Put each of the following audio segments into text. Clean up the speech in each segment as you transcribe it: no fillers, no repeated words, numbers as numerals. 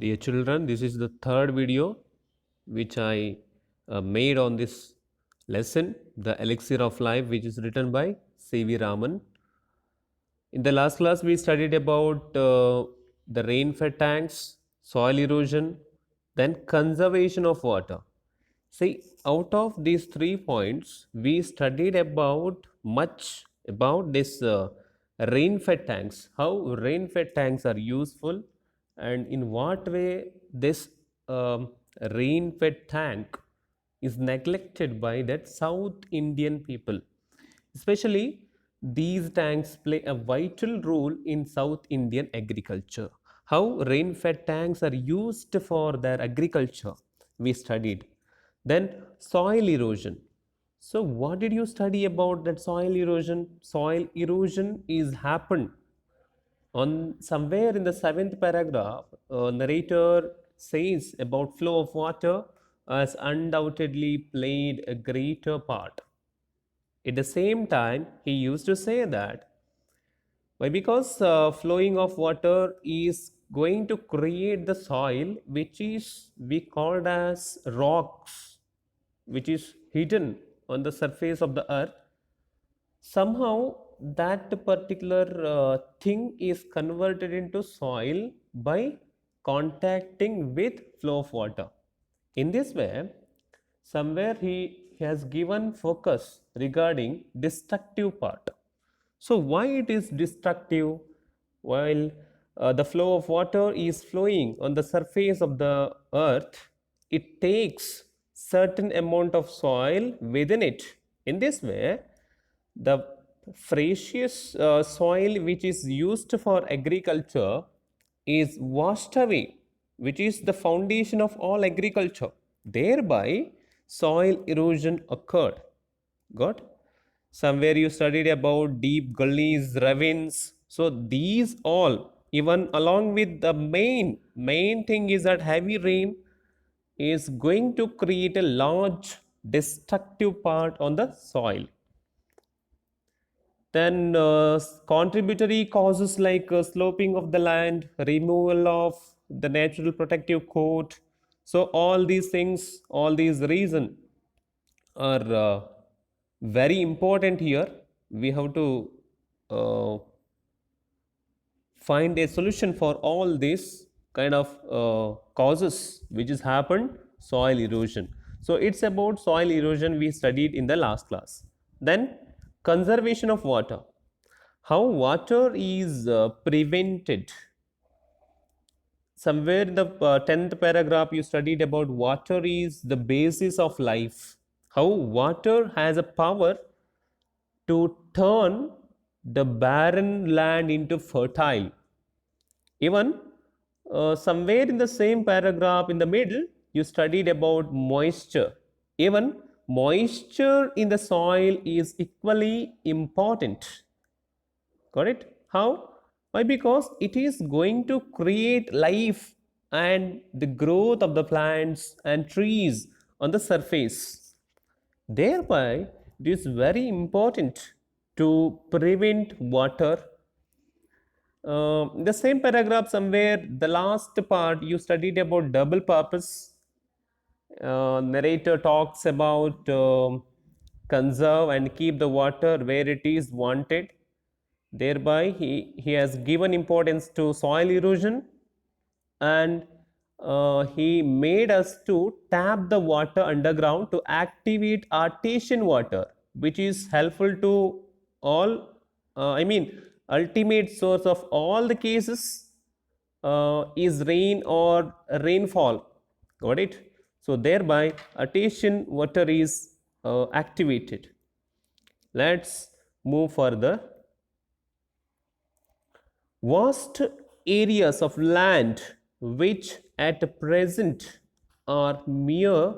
Dear children, this is the third video which I made on this lesson, The Elixir of Life, which is written by C.V. Raman. In the last class, we studied about the rain-fed tanks, soil erosion, then conservation of water. See, out of these 3 points, we studied about much about this rain-fed tanks, how rain-fed tanks are useful, and in what way this um, rain-fed tank is neglected by that South Indian people. Especially, these tanks play a vital role in South Indian agriculture. How rain-fed tanks are used for their agriculture, we studied. Then soil erosion. So what did you study about that soil erosion? Soil erosion is happened on somewhere in the seventh paragraph. Narrator says about flow of water has undoubtedly played a greater part. At the same time, he used to say that why? Because flowing of water is going to create the soil which is we called as rocks, which is hidden on the surface of the earth. Somehow that particular thing is converted into soil by contacting with flow of water. In this way, somewhere he has given focus regarding destructive part. So why it is destructive? While the flow of water is flowing on the surface of the earth, it takes certain amount of soil within it. In this way, the precious soil which is used for agriculture is washed away, which is the foundation of all agriculture. Thereby, soil erosion occurred. Got? Somewhere you studied about deep gullies, ravines. So these all, even along with the main thing is that heavy rain is going to create a large destructive part on the soil. Then contributory causes like sloping of the land, removal of the natural protective coat. So all these things, all these reasons are very important here. We have to uh, find a solution for all these kind of causes which has happened. Soil erosion. So it's about soil erosion we studied in the last class. Then conservation of water, how water is prevented. Somewhere in the 10th paragraph you studied about water is the basis of life, how water has a power to turn the barren land into fertile. Even somewhere in the same paragraph in the middle, you studied about moisture. Even moisture in the soil is equally important. Got it? How? Why? Because it is going to create life and the growth of the plants and trees on the surface. Thereby, it is very important to prevent water. The same paragraph, somewhere, the last part, you studied about double purpose. Narrator talks about conserve and keep the water where it is wanted. Thereby, he has given importance to soil erosion, and he made us to tap the water underground to activate artesian water, which is helpful to all. Ultimate source of all the cases is rain or rainfall. Got it? So thereby, artesian water is activated. Let's move further. Vast areas of land which at present are mere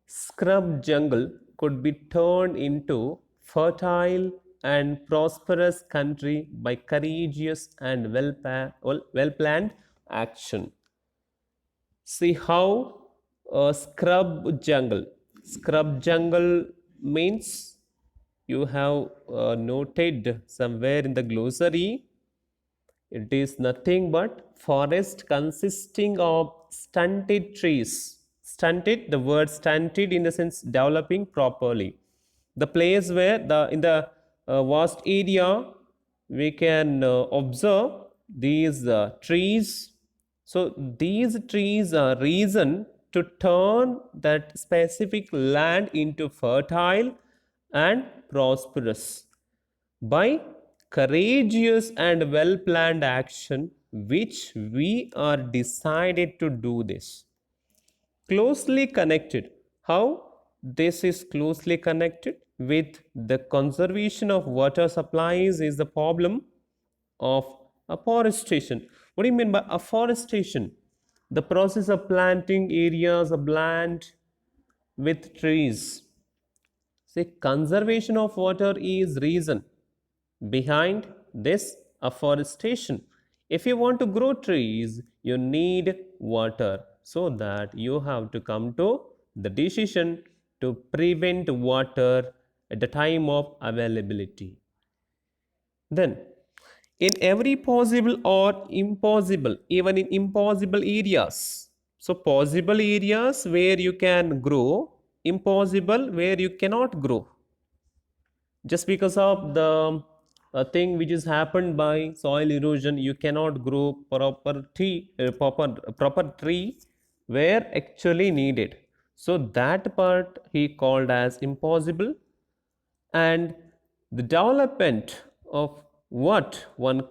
scrub jungle could be turned into fertile and prosperous country by courageous and well planned action. See how scrub jungle means, you have noted somewhere in the glossary, it is nothing but forest consisting of stunted trees. Stunted, the word stunted in the sense developing properly. The place where in the vast area we can observe these trees. So these trees are reason to turn that specific land into fertile and prosperous by courageous and well planned action, which we are decided to do this. Closely connected. How this is closely connected with the conservation of water supplies is the problem of afforestation. What do you mean by afforestation? The process of planting areas of land with trees. See, conservation of water is reason behind this afforestation. If you want to grow trees, you need water, so that you have to come to the decision to prevent water at the time of availability. Then, in every possible or impossible, even in impossible areas, so possible areas where you can grow, impossible where you cannot grow, just because of the thing which is happened by soil erosion, you cannot grow proper tree where actually needed. So that part he called as impossible. And the development of what one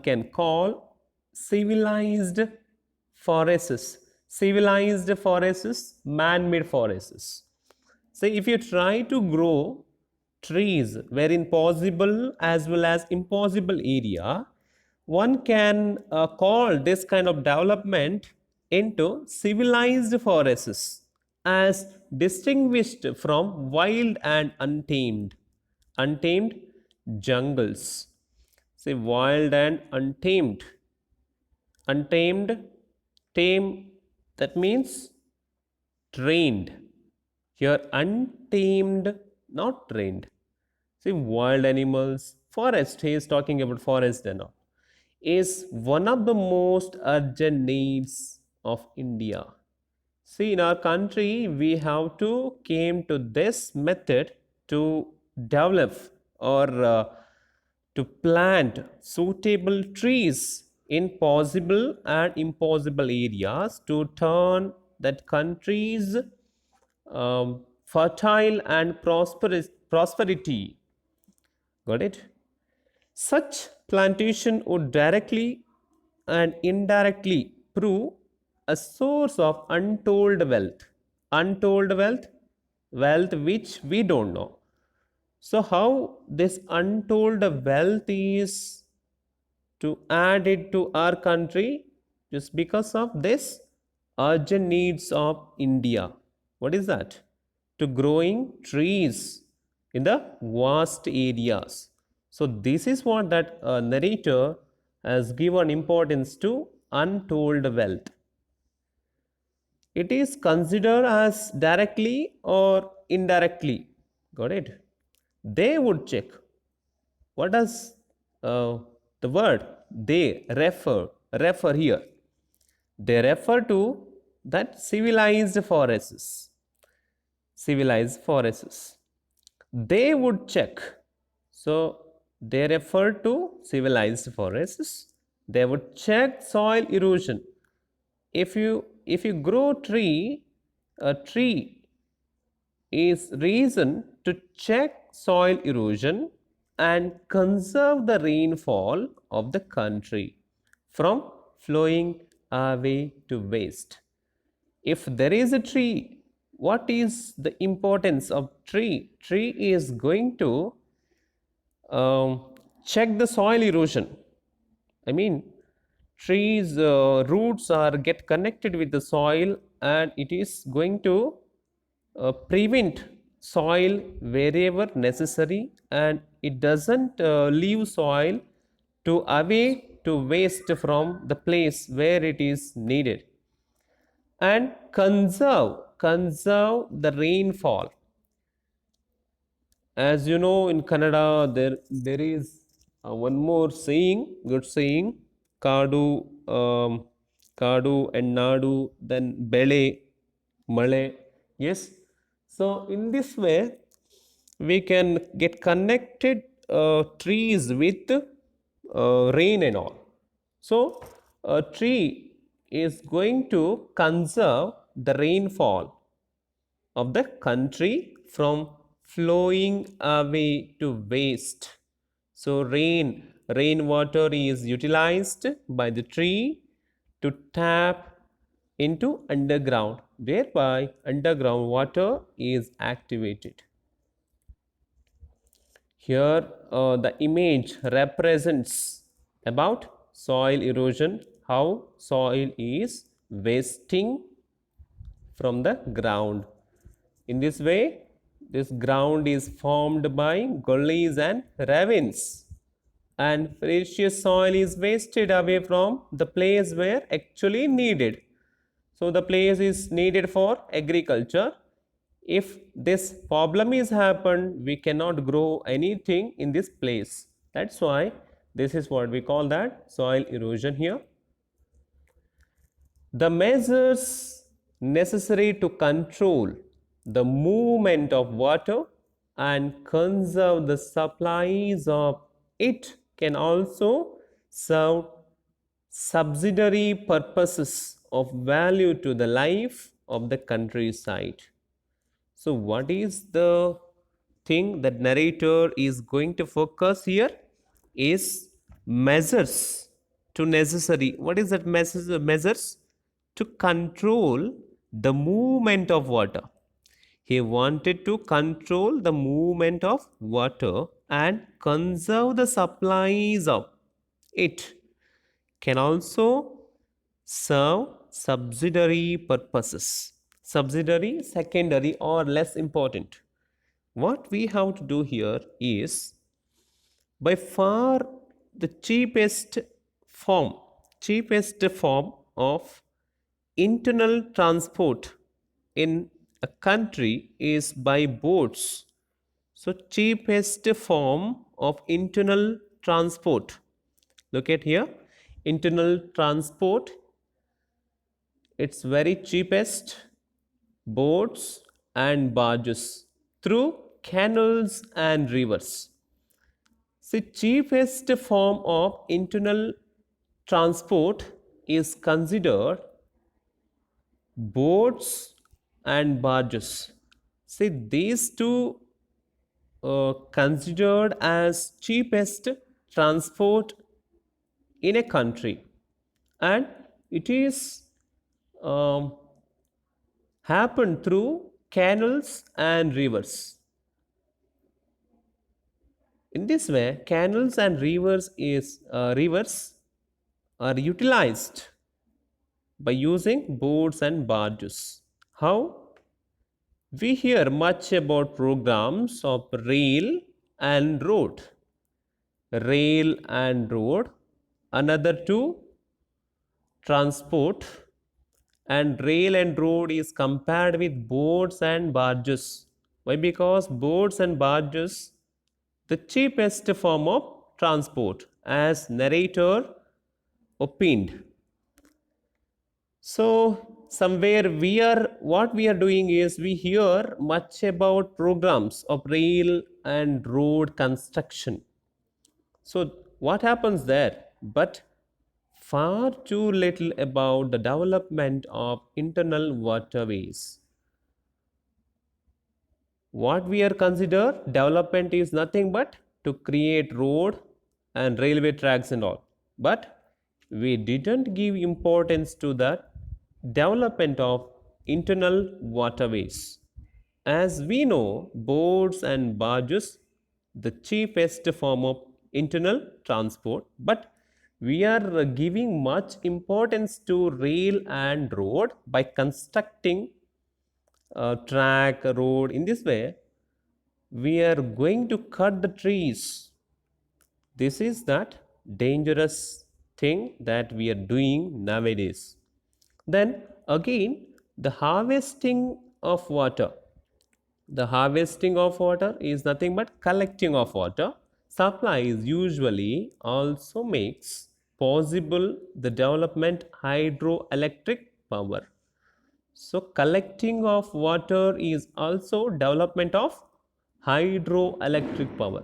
can call civilized forests. Civilized forests, man-made forests. So if you try to grow trees wherein possible as well as impossible area, one can call this kind of development into civilized forests as distinguished from wild and untamed. Untamed jungles. Say wild and untamed. Untamed, tame, that means trained. Here, untamed, not trained. See, wild animals, forest, he is talking about forest and all, is one of the most urgent needs of India. See, in our country, we have to came to this method to develop or to plant suitable trees in possible and impossible areas to turn that country's fertile and prosperity. Got it? Such plantation would directly and indirectly prove a source of untold wealth. Untold wealth, wealth which we don't know. So, how this untold wealth is to add it to our country just because of this urgent needs of India. What is that? To growing trees in the vast areas. So this is what that narrator has given importance to untold wealth. It is considered as directly or indirectly. Got it? They would check. What does the word they refer here? They refer to that civilized forests. Civilized forests. They would check. So they refer to civilized forests. They would check soil erosion. If you grow tree, a tree is reason to check soil erosion and conserve the rainfall of the country from flowing away to waste. If there is a tree, what is the importance of tree? Tree is going to check the soil erosion. I mean, trees roots are get connected with the soil, and it is going to prevent soil wherever necessary, and it doesn't leave soil to away to waste from the place where it is needed, and conserve the rainfall. As you know, in Kannada there is one more saying, good saying, kadu Kadu and Nadu, then Bele, Male. Yes. So in this way, we can get connected trees with rain and all. So a tree is going to conserve the rainfall of the country from flowing away to waste. So rainwater is utilized by the tree to tap into underground, thereby underground water is activated. Here the image represents about soil erosion, how soil is wasting from the ground. In this way, this ground is formed by gullies and ravines, and precious soil is wasted away from the place where actually needed. So the place is needed for agriculture. If this problem is happened, we cannot grow anything in this place. That's why this is what we call that soil erosion here. The measures necessary to control the movement of water and conserve the supplies of it can also serve subsidiary purposes of value to the life of the countryside. So, what is the thing that narrator is going to focus here is measures to necessary. What is that measures? To control the movement of water. He wanted to control the movement of water and conserve the supplies of it. Can also serve subsidiary purposes. Subsidiary, secondary, or less important. What we have to do here is by far the cheapest form of internal transport in a country is by boats. So cheapest form of internal transport. Look at here, internal transport, it's very cheapest, boats and barges through canals and rivers. The cheapest form of internal transport is considered boats and barges. See, these two considered as cheapest transport in a country, and it is um, happened through canals and rivers. In this way, canals and rivers are utilized by using boats and barges. How? We hear much about programs of rail and road. Rail and road, another two, transport, and rail and road is compared with boats and barges. Why? Because boats and barges the cheapest form of transport, as narrator opined. So somewhere what we are doing is we hear much about programs of rail and road construction. So what happens there? But far too little about the development of internal waterways. What we are consider development is nothing but to create road and railway tracks and all, but we didn't give importance to the development of internal waterways. As we know, boats and barges the cheapest form of internal transport, but we are giving much importance to rail and road by constructing track, road. In this way, we are going to cut the trees. This is that dangerous thing that we are doing nowadays. Then again, the harvesting of water. The harvesting of water is nothing but collecting of water. Supplies usually also makes possible the development hydroelectric power. So collecting of water is also development of hydroelectric power.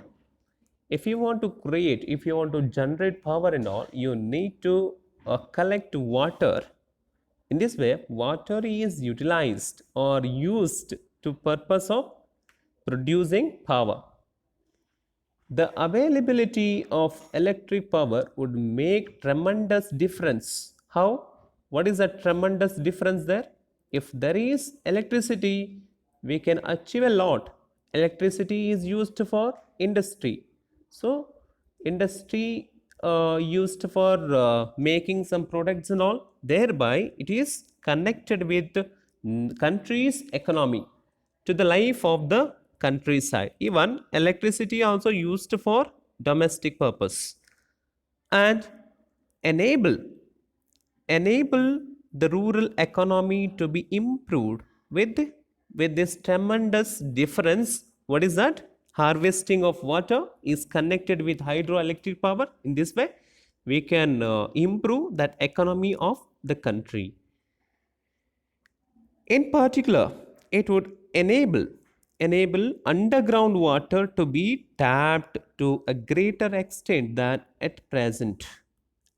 If you want to create, if you want to generate power and all, you need to collect water. In this way, water is utilized or used to purpose of producing power. The availability of electric power would make tremendous difference. How? What is the tremendous difference there? If there is electricity, we can achieve a lot. Electricity is used for industry. So, industry used for making some products and all, thereby it is connected with country's economy, to the life of the countryside. Even electricity also used for domestic purpose, and enable the rural economy to be improved with this tremendous difference. What is that? Harvesting of water is connected with hydroelectric power. In this way, we can improve that economy of the country. In particular, it would enable underground water to be tapped to a greater extent than at present.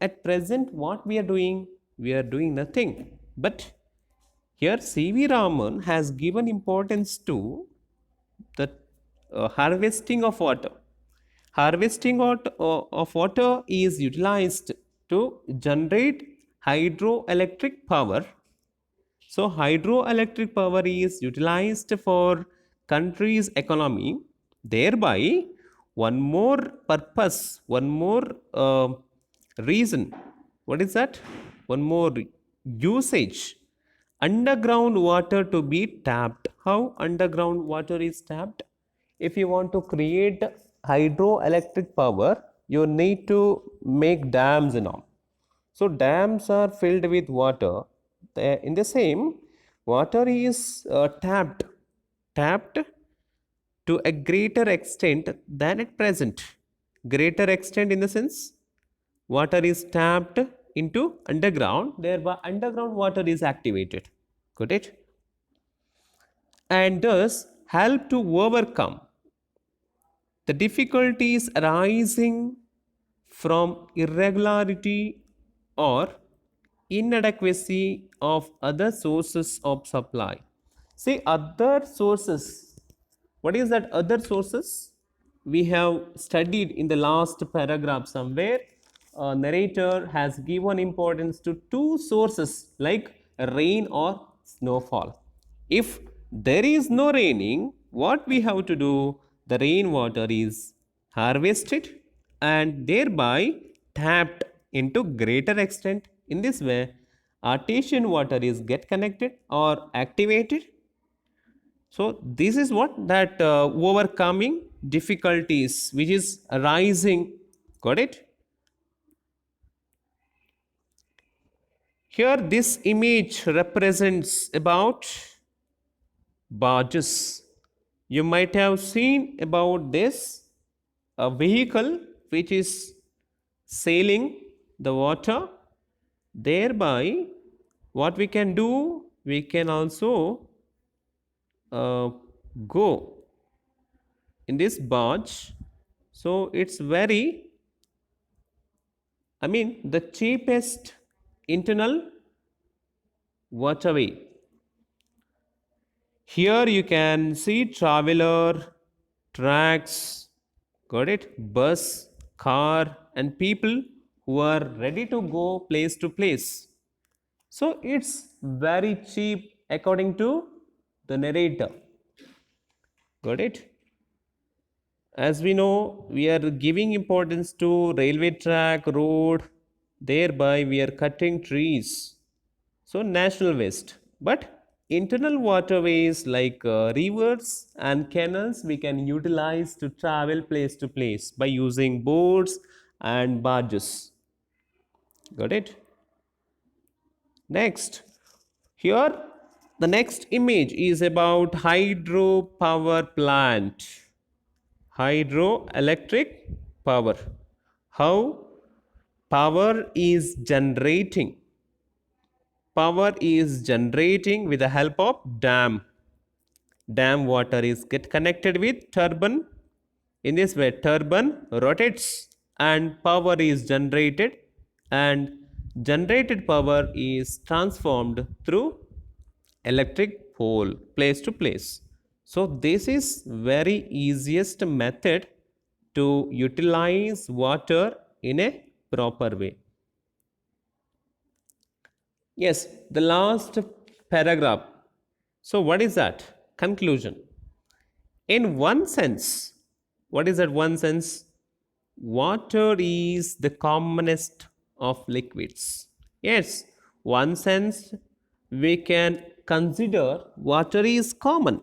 At present, what we are doing? We are doing nothing. But here C.V. Raman has given importance to the harvesting of water. Harvesting of water is utilized to generate hydroelectric power. So hydroelectric power is utilized for country's economy. Thereby, one more purpose, one more reason. What is that? One more usage. Underground water to be tapped. How underground water is tapped? If you want to create hydroelectric power, you need to make dams and all. So dams are filled with water. In the same, water is tapped to a greater extent than at present. Greater extent in the sense, water is tapped into underground, thereby underground water is activated. Got it? And thus help to overcome the difficulties arising from irregularity or inadequacy of other sources of supply. See, other sources. What is that other sources? We have studied in the last paragraph somewhere. Narrator has given importance to two sources like rain or snowfall. If there is no raining, what we have to do? The rainwater is harvested and thereby tapped into greater extent. In this way, artesian water is get connected or activated. So this is what that overcoming difficulties which is arising. Got it? Here this image represents about barges. You might have seen about this, a vehicle which is sailing the water. Thereby, what we can do, we can also go in this barge. So it's very, the cheapest internal waterway. Here you can see traveler, tracks, got it, bus, car, and people who are ready to go place to place. So it's very cheap according to the narrator. Got it? As we know, we are giving importance to railway track, road, thereby we are cutting trees. So national waste. But internal waterways like rivers and canals we can utilize to travel place to place by using boats and barges. Got it? Next, here the next image is about hydropower plant. Hydroelectric power. How power is generating. Power is generating with the help of dam. Dam water is get connected with turbine. In this way, turbine rotates and power is generated, and generated power is transformed through electric pole place to place. So this is very easiest method to utilize water in a proper way. Yes, the last paragraph. So what is that? Conclusion. In one sense, what is that one sense? Water is the commonest of liquids. Yes, one sense we can consider water is common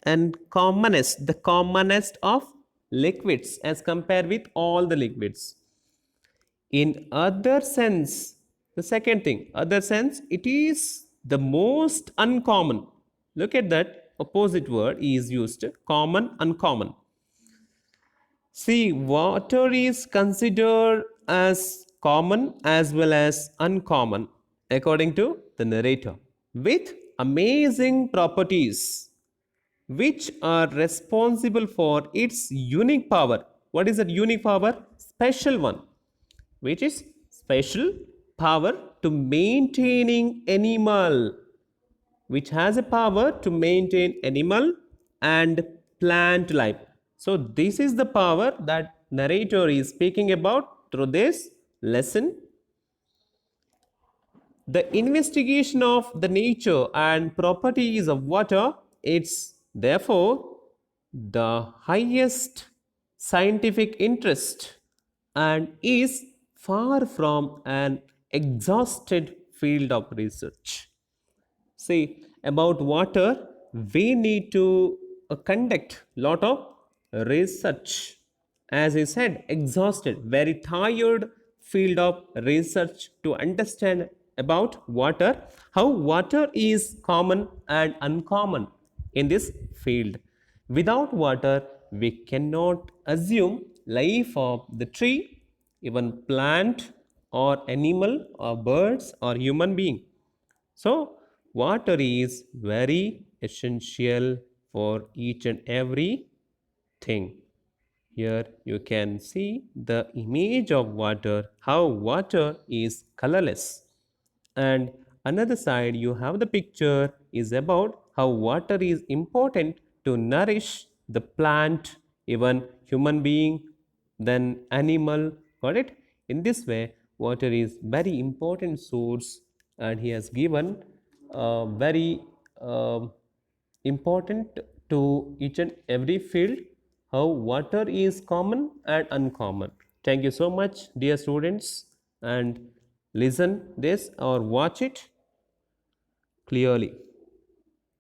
and commonest, the commonest of liquids as compared with all the liquids. In other sense, the second thing, other sense, it is the most uncommon. Look at that opposite word is used, common, uncommon. See, water is considered as common as well as uncommon, according to the narrator, with amazing properties which are responsible for its unique power. What is that unique power? Special one, which is special power to maintaining animal, which has a power to maintain animal and plant life. So this is the power that narrator is speaking about through this lesson. The investigation of the nature and properties of water, it's therefore the highest scientific interest and is far from an exhausted field of research. See, about water, we need to conduct lot of research. As I said, exhausted, very tired field of research to understand about water, how water is common and uncommon in this field. Without water, we cannot assume life of the tree, even plant or animal or birds or human being. So, water is very essential for each and every thing. Here you can see the image of water, how water is colorless. And another side you have the picture is about how water is important to nourish the plant, even human being, then animal. Got it? In this way, water is very important source, and he has given very important to each and every field how water is common and uncommon. Thank you so much, dear students, and listen this or watch it clearly.